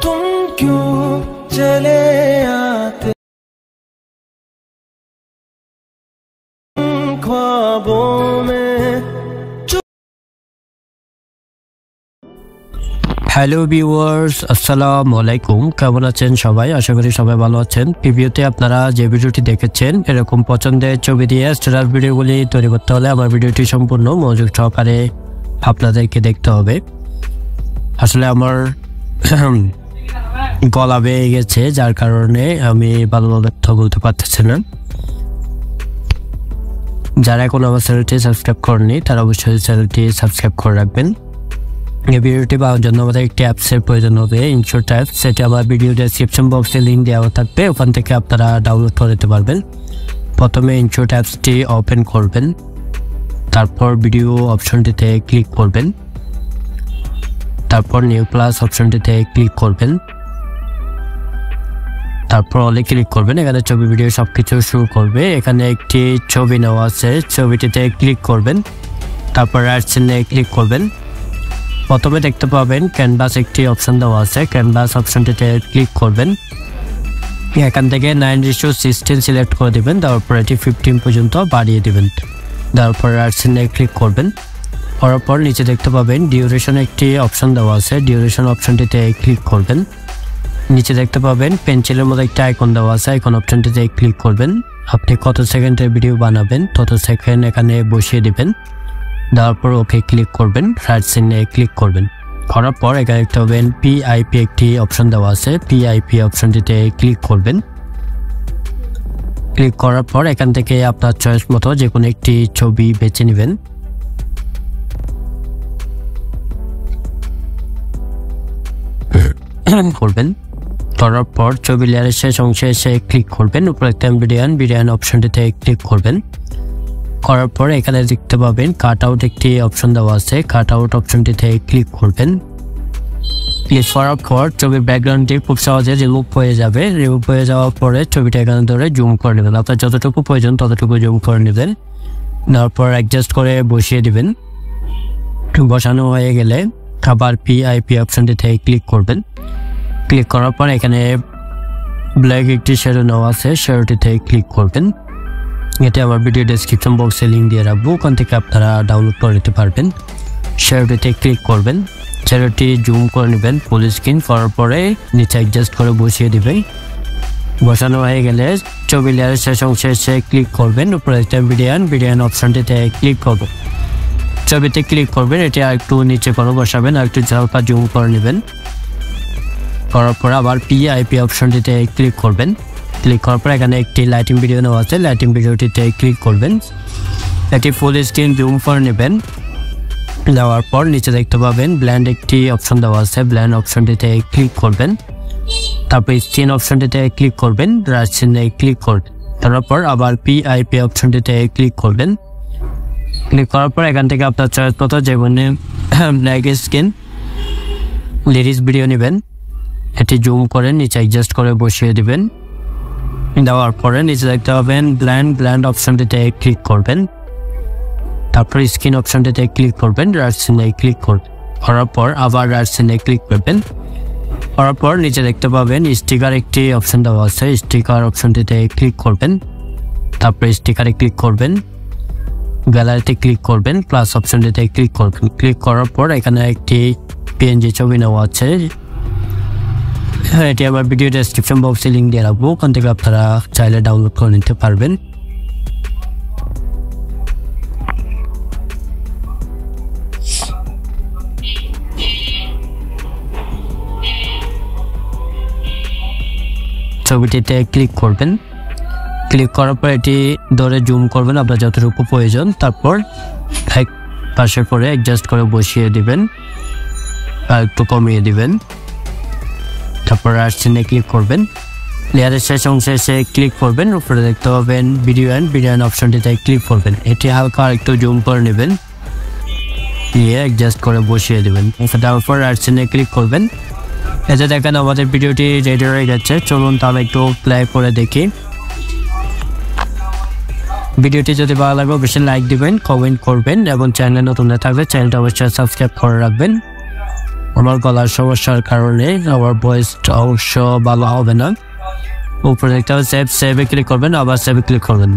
तुम क्यों चले आते ख्वाबों में। হ্যালো ভিউয়ার্স, আসসালামু আলাইকুম। কেমন আছেন সবাই? আশা করি সবাই ভালো আছেন। প্রিভিউতে আপনারা যে ভিডিওটি দেখেছেন, এরকম পছন্দের ছবি দিয়ে স্ট্যাটাস ভিডিওগুলি তৈরি করতে হলে আমার ভিডিওটি সম্পূর্ণ মনোযোগ সহকারে আপনাদেরকে দেখতে হবে। আসলে আমার গলা বেয়ে গেছে, যার কারণে আমি ভালোভাবে কথা বলতে পারতেছি না। যারা এখন আমার চ্যানেলটি সাবস্ক্রাইব করেনি তারা অবশ্যই চ্যানেলটি সাবস্ক্রাইব করে রাখবেন। এই ভিডিওটি পাওয়ার জন্য আমাদের একটি অ্যাপসের প্রয়োজন হবে, ইনশট অ্যাপ। সেটা আমার ভিডিও ডেসক্রিপশন বক্সে লিঙ্ক দেওয়া থাকবে, ওখান থেকে আপনারা ডাউনলোড করে নিতে পারবেন। প্রথমে ইনশট অ্যাপসটি ওপেন করবেন, তারপর ভিডিও অপশনটিতে ক্লিক করবেন, তারপর নিউ প্লাস অপশনটিতে ক্লিক করবেন, তারপর অলে ক্লিক করবেন। এখানে ছবি ভিডিও সবকিছু শুরু করবে। এখানে একটি ছবি নেওয়া আছে, ছবিটিতে ক্লিক করবেন, তারপর রাইট সাইডে ক্লিক করবেন। প্রথমে দেখতে পাবেন ক্যানভাস একটি অপশন দেওয়া আছে, ক্যানভাস অপশনটিতে ক্লিক করবেন। এখান থেকে 9:16 সিলেক্ট করে দেবেন, তারপর এটি 15 পর্যন্ত বাড়িয়ে দেবেন। তারপর রাইট সাইডে ক্লিক করবেন। করার পর নিচে দেখতে পাবেন ডিউরেশন একটি অপশন দেওয়া আছে, ডিউরেশন অপশনটিতে ক্লিক করবেন। নিচে দেখতে পাবেন পেন্সিলের মতো একটা আইকন দেওয়া আছে, আইকন অপশনটিতে ক্লিক করবেন। আপনি কত সেকেন্ডের ভিডিও বানাবেন তত সেকেন্ড এখানে বসিয়ে দিবেন। তারপর ওকে ক্লিক করবেন, রাইট সাইডে ক্লিক করবেন। করার পর এখানে দেখতে পাবেন পিআইপি একটি অপশন দেওয়া আছে, পিআইপি অপশনটিতে ক্লিক করবেন। ক্লিক করার পর এখান থেকে আপনার চয়েস মতো যে কোনো একটি ছবি বেছে নেবেন। করবেন করার পর ছবি লেয়ারের শেষ অংশে এসে ক্লিক করবেন, উপরে একটা বিডিয়ান অপশনটিতে ক্লিক করবেন। করার পর এখানে দেখতে পাবেন কাট আউট একটি অপশন দেওয়া আছে, কাট আউট অপশনটিতে ক্লিক করবেন। ক্লিক করার পর ছবির ব্যাকগ্রাউন্ডটি খুব সহজে রিমুভ হয়ে যাবে। রিমুভ হয়ে যাওয়ার পরে ছবিটা এখানে ধরে জুম করে নেবেন, আপনার যতটুকু প্রয়োজন ততটুকু জুম করে নেবেন। তারপর অ্যাডজাস্ট করে বসিয়ে দিবেন। বসানো হয়ে গেলে আবার পিআইপি অপশনটিতে ক্লিক করবেন। ক্লিক করার পর এখানে ব্ল্যাক একটি শ্যাডো নেওয়া আছে, শ্যাডোটিতে ক্লিক করবেন। এটা আমার ভিডিও ডেসক্রিপশন বক্সে লিঙ্ক দিয়ে রাখবো, ওখান থেকে আপনারা ডাউনলোড করে নিতে পারবেন। শ্যাডোটিতে ক্লিক করবেন, শ্যাডোটি জুম করে নেবেন ফুল স্ক্রিন। করার পরে নিচে অ্যাডজাস্ট করে বসিয়ে দিবেন। বসানো হয়ে গেলে ছবি লেয়ারের শেষ অংশে এসে ক্লিক করবেন, উপরে একটা বিডিয়ান অপশনটিতে ক্লিক করবেন। ছবিতে ক্লিক করবেন, এটি আর একটু নিচে করে বসাবেন, আর একটু হালকা জুম করে নেবেন। করার পর আবার পিআইপি অপশনটিতে ক্লিক করবেন। ক্লিক করার পর এখানে একটি লাইটিং ভিডিও নেওয়া আছে, লাইটিং ভিডিওটিতে ক্লিক করবেন। এটি ফুল স্ক্রিন জুম করে নেবেন। দেওয়ার পর নিচে দেখতে পাবেন ব্ল্যান্ড একটি অপশন দেওয়া আছে, ব্ল্যান্ড অপশনটিতে ক্লিক করবেন। তারপর স্ক্রিন অপশনটিতে ক্লিক করবেন, রাইট সাইডে ক্লিক করবেন। তারপর আবার পিআইপি অপশনটিতে ক্লিক করবেন। ক্লিক করার পর এখান থেকে আপনার চয়েস মতো যেমন ব্ল্যাক স্ক্রিন লিরিক্স ভিডিও নেবেন, এটি জুম করে নিচে অ্যাডজাস্ট করে বসিয়ে দিবেন। দেওয়ার পরে নিচে দেখতে পাবেন ব্ল্যান্ড অপশনটিতে ক্লিক করবেন। তারপর স্ক্রিন অপশনটিতে ক্লিক করবেন, রাইট সাইডে ক্লিক করবেন। করার পর আবার রাইট সাইডে ক্লিক করবেন। করার পর নিচে দেখতে পাবেন স্টিকার একটি অপশন দেওয়া আছে, স্টিকার অপশনটিতে ক্লিক করবেন। তারপর স্টিকারে ক্লিক করবেন, গ্যালারিতে ক্লিক করবেন, প্লাস অপশনটিতে ক্লিক করবেন। ক্লিক করার পর এখানে একটি পিএনজি ছবি নেওয়া আছে, এটি আমার ভিডিও ডেসক্রিপশন বক্সে লিঙ্ক দিয়ে রাখবো, ওখান থেকে আপনারা চাইলে ডাউনলোড করে নিতে পারবেন। ছবিটিতে ক্লিক করবেন। ক্লিক করার পর এটি ধরে জুম করবেন আপনার যতটুকু প্রয়োজন। তারপর এক পাশে করে অ্যাডজাস্ট করে বসিয়ে দিবেন, আর একটু কমিয়ে দিবেন। তারপর রাইট সাইডে ক্লিক করবেন, লেয়ারের শেষ অংশে এসে ক্লিক করবেন। উপরে দেখতে পাবেন বিডিয়ান অপশনটিতে ক্লিক করবেন, এটি হালকা একটু জুম করে নেবেন, নিয়ে অ্যাডজাস্ট করে বসিয়ে দেবেন। তারপর রাইট সাইডে ক্লিক করবেন। এতে দেখেন আমাদের ভিডিওটি রেডি হয়ে যাচ্ছে। চলুন তাহলে একটু প্লে করে দেখি। ভিডিওটি যদি ভালো লাগে অবশ্যই লাইক দিবেন, কমেন্ট করবেন এবং চ্যানেলে নতুন হয়ে থাকলে চ্যানেলটা অবশ্যই সাবস্ক্রাইব করে রাখবেন। আমার গলার সমস্যার কারণে আমার ভয়েস অংশ ভালো হবে না। উপরে দেখতে হবে সেভে ক্লিক করবেন, আবার সেভে ক্লিক করবেন।